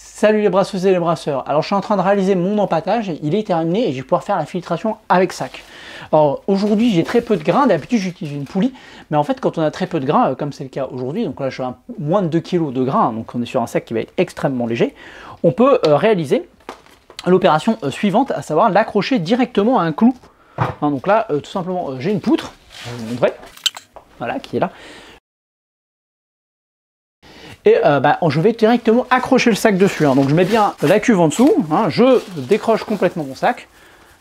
Salut les brasseuses et les brasseurs. Alors je suis en train de réaliser mon empâtage, il est terminé et je vais pouvoir faire la filtration avec sac. Alors aujourd'hui j'ai très peu de grains, d'habitude j'utilise une poulie, mais en fait quand on a très peu de grains, comme c'est le cas aujourd'hui, donc là je suis à moins de 2 kg de grains, donc on est sur un sac qui va être extrêmement léger, on peut réaliser l'opération suivante, à savoir l'accrocher directement à un clou. Donc là tout simplement j'ai une poutre, je vais vous montrer, voilà qui est là. Et je vais directement accrocher le sac dessus. Donc je mets bien la cuve en dessous, je décroche complètement mon sac,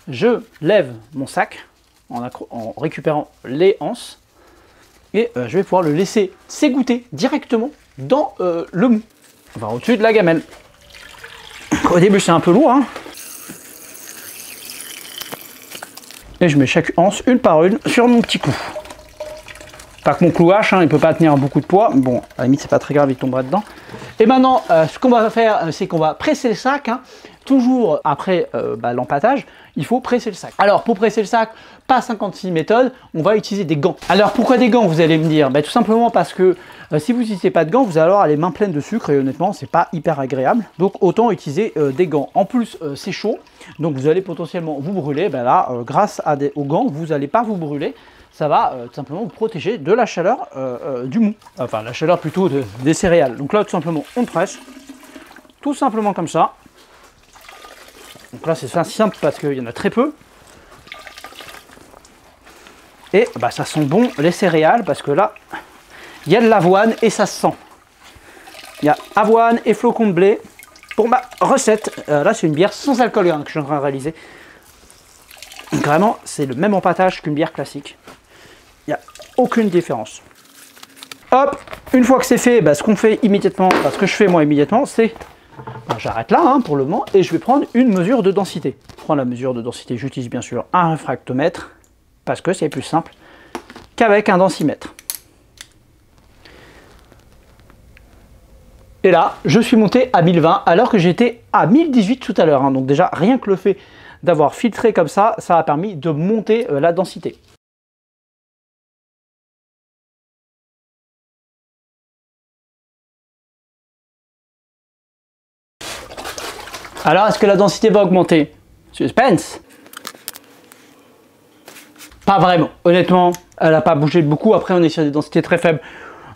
je lève mon sac en récupérant les anses, et je vais pouvoir le laisser s'égoutter directement dans le mou, enfin au-dessus de la gamelle. Au début c'est un peu lourd, et je mets chaque anse une par une sur mon petit clou. Pas que mon clou hache, il peut pas tenir beaucoup de poids. Bon, à la limite, c'est pas très grave, il tomberait dedans. Et maintenant, ce qu'on va faire, c'est qu'on va presser le sac. Toujours après l'empâtage, il faut presser le sac. Alors, pour presser le sac, pas 56 méthodes, on va utiliser des gants. Alors, pourquoi des gants, vous allez me dire? Tout simplement parce que si vous n'utilisez pas de gants, vous allez avoir les mains pleines de sucre et honnêtement, c'est pas hyper agréable. Donc, autant utiliser des gants. En plus, c'est chaud, donc vous allez potentiellement vous brûler. Grâce aux gants, vous n'allez pas vous brûler. Ça va tout simplement vous protéger de la chaleur du mou, enfin la chaleur plutôt des céréales. Donc là tout simplement on presse, tout simplement comme ça. Donc là c'est simple parce qu'il y en a très peu. Et ça sent bon les céréales parce que là il y a de l'avoine et ça se sent. Il y a avoine et flocons de blé pour ma recette. Là c'est une bière sans alcool que je suis en train de réaliser. Donc vraiment c'est le même empâtage qu'une bière classique. Il n'y a aucune différence. Hop, une fois que c'est fait, ce qu'on fait immédiatement, ce que je fais moi immédiatement, c'est j'arrête là pour le moment et je vais prendre une mesure de densité. Pour prendre la mesure de densité, j'utilise bien sûr un réfractomètre parce que c'est plus simple qu'avec un densimètre. Et là, je suis monté à 1020 alors que j'étais à 1018 tout à l'heure. Donc déjà, rien que le fait d'avoir filtré comme ça, ça a permis de monter la densité. Alors, est-ce que la densité va augmenter? Suspense! Pas vraiment. Honnêtement, elle n'a pas bougé beaucoup. Après, on est sur des densités très faibles.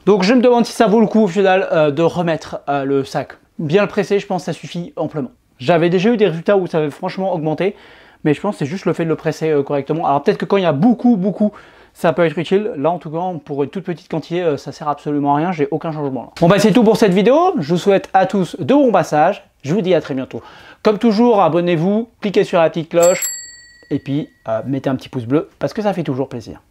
Donc, je me demande si ça vaut le coup, au final, de remettre le sac. Bien le presser, je pense que ça suffit amplement. J'avais déjà eu des résultats où ça avait franchement augmenté. Mais je pense que c'est juste le fait de le presser correctement. Alors, peut-être que quand il y a beaucoup, ça peut être utile. Là, en tout cas, pour une toute petite quantité, ça sert absolument à rien. J'ai aucun changement. Bon, c'est tout pour cette vidéo. Je vous souhaite à tous de bons passages. Je vous dis à très bientôt. Comme toujours, abonnez-vous, cliquez sur la petite cloche et puis mettez un petit pouce bleu parce que ça fait toujours plaisir.